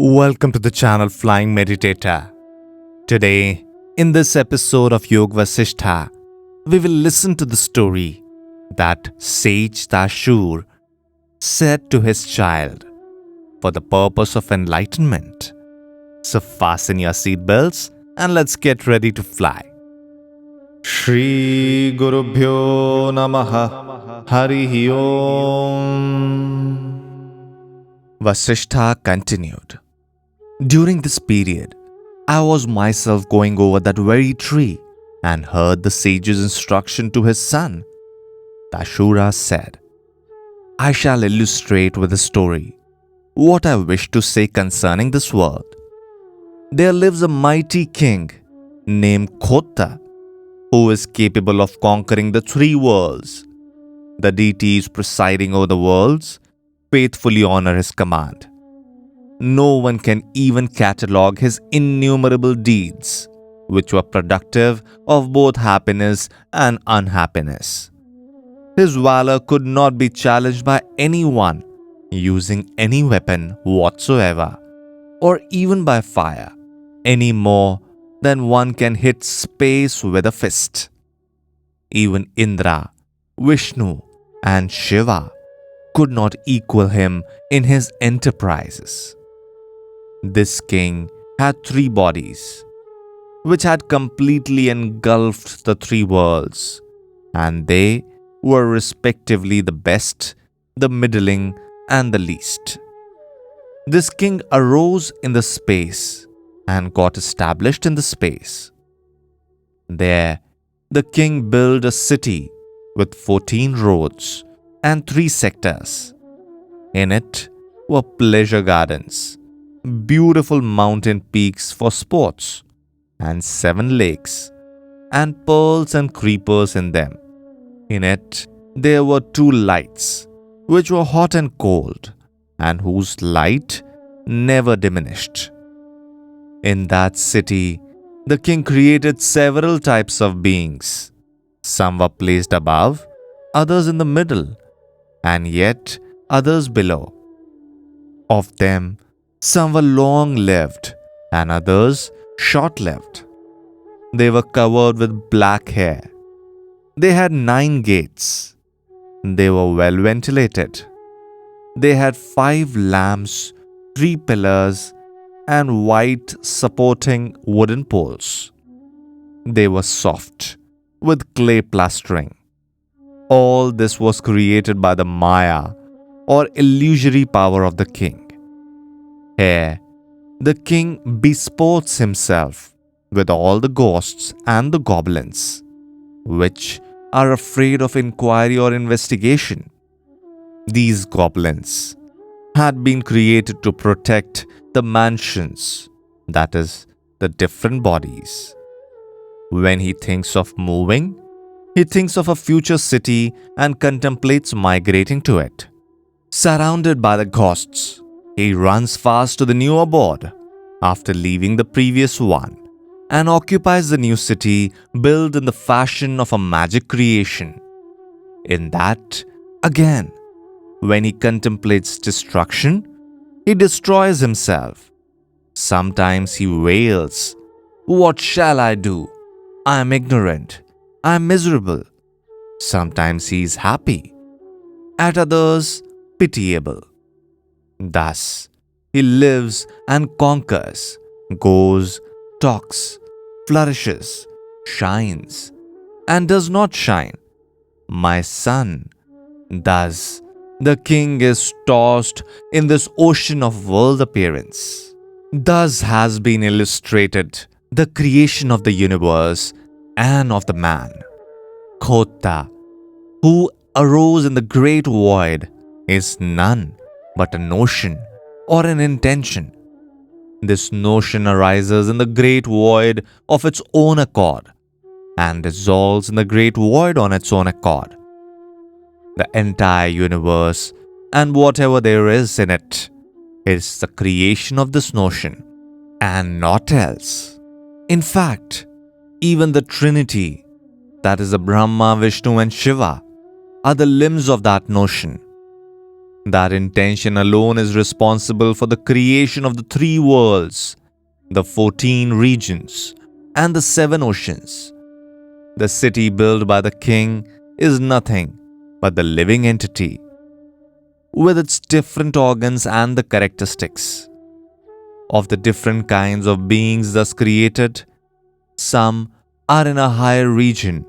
Welcome to the channel Flying Meditator. Today, in this episode of Yoga Vasishtha, we will listen to the story that sage Dashur said to his child for the purpose of enlightenment. So fasten your seatbelts and let's get ready to fly. Shri Gurubhyo Namaha Harihi Om. Vasishtha continued. During this period, I was myself going over that very tree and heard the sage's instruction to his son. Dashura said, I shall illustrate with a story what I wish to say concerning this world. There lives a mighty king named Khota who is capable of conquering the three worlds. The deities presiding over the worlds faithfully honor his command. No one can even catalogue his innumerable deeds, which were productive of both happiness and unhappiness. His valor could not be challenged by anyone using any weapon whatsoever, or even by fire, any more than one can hit space with a fist. Even Indra, Vishnu, and Shiva could not equal him in his enterprises. This king had three bodies, which had completely engulfed the three worlds, and they were respectively the best, the middling, and the least. This king arose in the space and got established in the space. There, the king built a city with 14 roads and 3 sectors. In it were pleasure gardens, beautiful mountain peaks for sports, and 7 lakes, and pearls and creepers in them. In it there were 2 lights, which were hot and cold, and whose light never diminished. In that city, the king created several types of beings. Some were placed above, others in the middle, and yet others below. Of them, some were long-lived and others short-lived. They were covered with black hair. They had 9 gates. They were well ventilated. They had 5 lamps, 3 pillars, and white supporting wooden poles. They were soft, with clay plastering. All this was created by the Maya, or illusory power of the king. Here, the king besports himself with all the ghosts and the goblins, which are afraid of inquiry or investigation. These goblins had been created to protect the mansions, that is, the different bodies. When he thinks of moving, he thinks of a future city and contemplates migrating to it. Surrounded by the ghosts, he runs fast to the new abode after leaving the previous one and occupies the new city built in the fashion of a magic creation. In that, again, when he contemplates destruction, he destroys himself. Sometimes he wails, "What shall I do? I am ignorant. I am miserable." Sometimes he is happy, at others pitiable. Thus, he lives and conquers, goes, talks, flourishes, shines, and does not shine. My son, thus the king is tossed in this ocean of world appearance. Thus has been illustrated the creation of the universe and of the man. Khota, who arose in the great void, is none but a notion or an intention. This notion arises in the great void of its own accord and dissolves in the great void on its own accord. The entire universe and whatever there is in it is the creation of this notion and not else. In fact, even the Trinity, that is the Brahma, Vishnu and Shiva, are the limbs of that notion. That intention alone is responsible for the creation of the three worlds, the 14 regions, and the 7 oceans. The city built by the king is nothing but the living entity, with its different organs and the characteristics of the different kinds of beings thus created. Some are in a higher region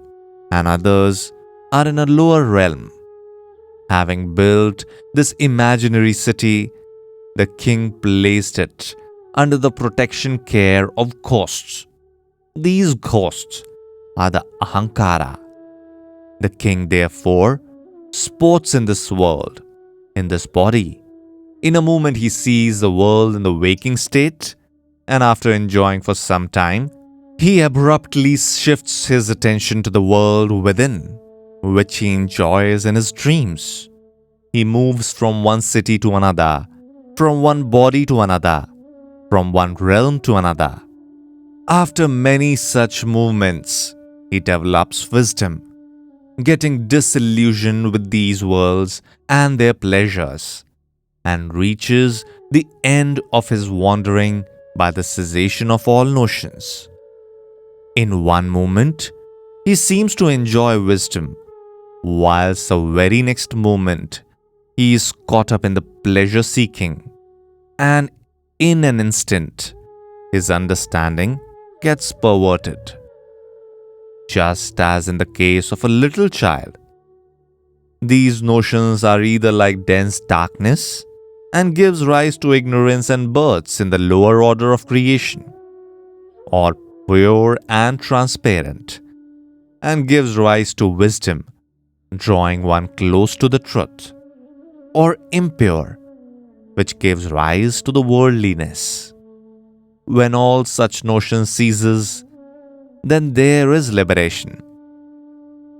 and others are in a lower realm. Having built this imaginary city, the king placed it under the protection care of ghosts. These ghosts are the Ahankara. The king, therefore, sports in this world, in this body. In a moment, he sees the world in the waking state, and after enjoying for some time, he abruptly shifts his attention to the world within, which he enjoys in his dreams. He moves from one city to another, from one body to another, from one realm to another. After many such movements, he develops wisdom, getting disillusioned with these worlds and their pleasures, and reaches the end of his wandering by the cessation of all notions. In one moment, he seems to enjoy wisdom, whilst the very next moment, he is caught up in the pleasure-seeking, and in an instant, his understanding gets perverted. Just as in the case of a little child, these notions are either like dense darkness and gives rise to ignorance and births in the lower order of creation, or pure and transparent and gives rise to wisdom, drawing one close to the truth, or impure, which gives rise to the worldliness. When all such notions ceases, then there is liberation.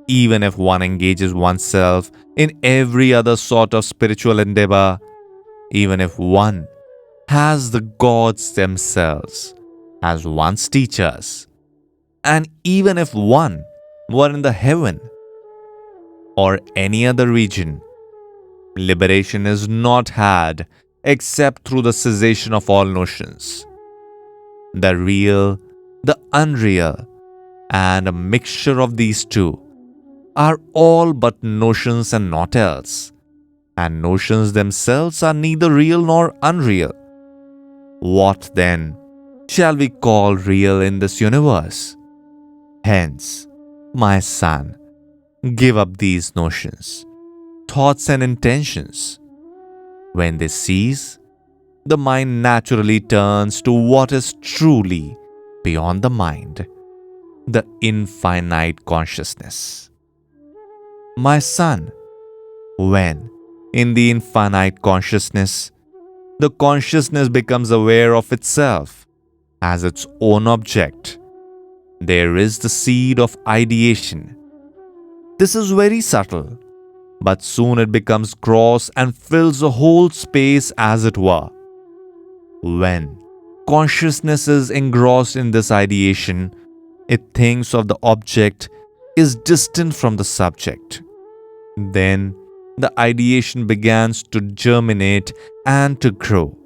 Even if one engages oneself in every other sort of spiritual endeavor, even if one has the gods themselves as one's teachers, and even if one were in the heaven or any other region, liberation is not had except through the cessation of all notions. The real, the unreal, and a mixture of these two are all but notions and naught else, and notions themselves are neither real nor unreal. What then shall we call real in this universe? Hence, my son, give up these notions, thoughts and intentions. When they cease, the mind naturally turns to what is truly beyond the mind, the infinite consciousness. My son, when, in the infinite consciousness, the consciousness becomes aware of itself as its own object, there is the seed of ideation. This is very subtle, but soon it becomes gross and fills the whole space as it were. When consciousness is engrossed in this ideation, it thinks of the object is distant from the subject. Then the ideation begins to germinate and to grow.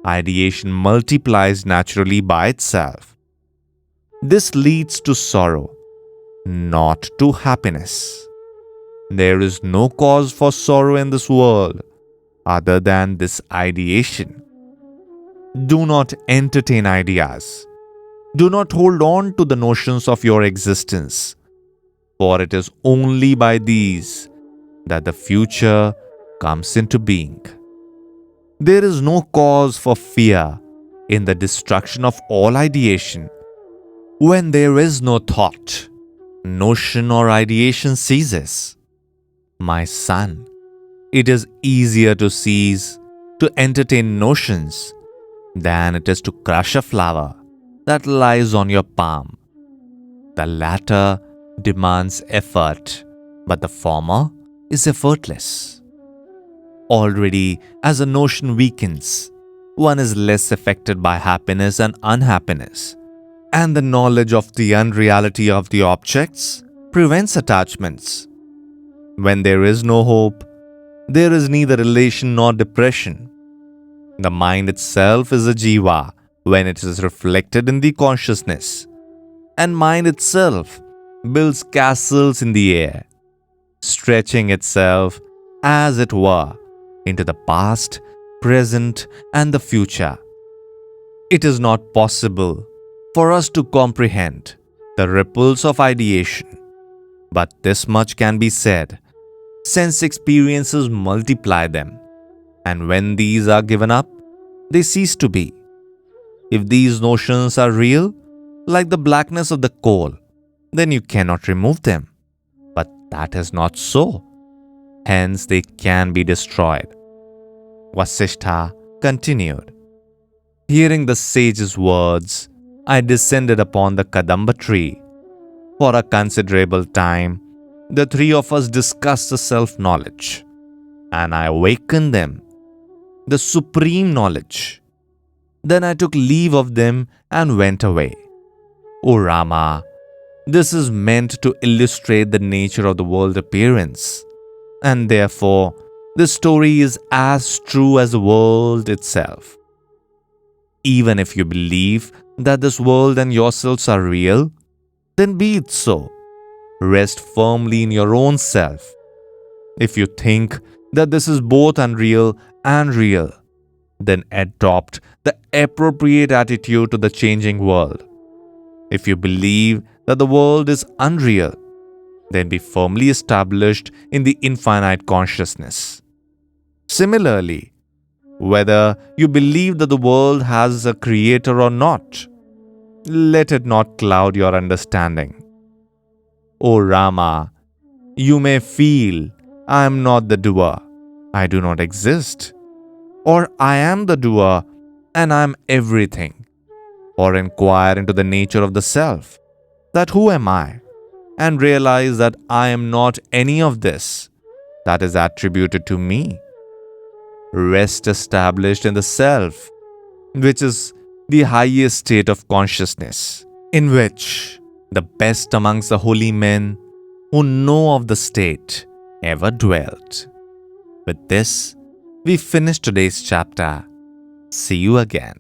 Ideation multiplies naturally by itself. This leads to sorrow, not to happiness. There is no cause for sorrow in this world other than this ideation. Do not entertain ideas. Do not hold on to the notions of your existence, for it is only by these that the future comes into being. There is no cause for fear in the destruction of all ideation. When there is no thought, notion or ideation ceases. My son, it is easier to cease, to entertain notions, than it is to crush a flower that lies on your palm. The latter demands effort, but the former is effortless. Already, as a notion weakens, one is less affected by happiness and unhappiness, and the knowledge of the unreality of the objects prevents attachments. When there is no hope, there is neither elation nor depression. The mind itself is a jiva when it is reflected in the consciousness, and mind itself builds castles in the air, stretching itself, as it were, into the past, present, and the future. It is not possible for us to comprehend the ripples of ideation, but this much can be said: sense experiences multiply them, and when these are given up, they cease to be. If these notions are real, like the blackness of the coal, then you cannot remove them. But that is not so. Hence they can be destroyed. Vasishtha continued. Hearing the sage's words, I descended upon the Kadamba tree. For a considerable time, the three of us discussed the self-knowledge, and I awakened them, the supreme knowledge. Then I took leave of them and went away. O Rama, this is meant to illustrate the nature of the world appearance, and therefore this story is as true as the world itself. Even if you believe that this world and yourselves are real, then be it so. Rest firmly in your own self. If you think that this is both unreal and real, then adopt the appropriate attitude to the changing world. If you believe that the world is unreal, then be firmly established in the infinite consciousness. Similarly, whether you believe that the world has a creator or not, let it not cloud your understanding. O Rama, you may feel, I am not the doer, I do not exist, or I am the doer and I am everything, or inquire into the nature of the self, that who am I, and realize that I am not any of this that is attributed to me. Rest established in the self, which is the highest state of consciousness, in which the best amongst the holy men who know of the state ever dwelt. With this, we finish today's chapter. See you again.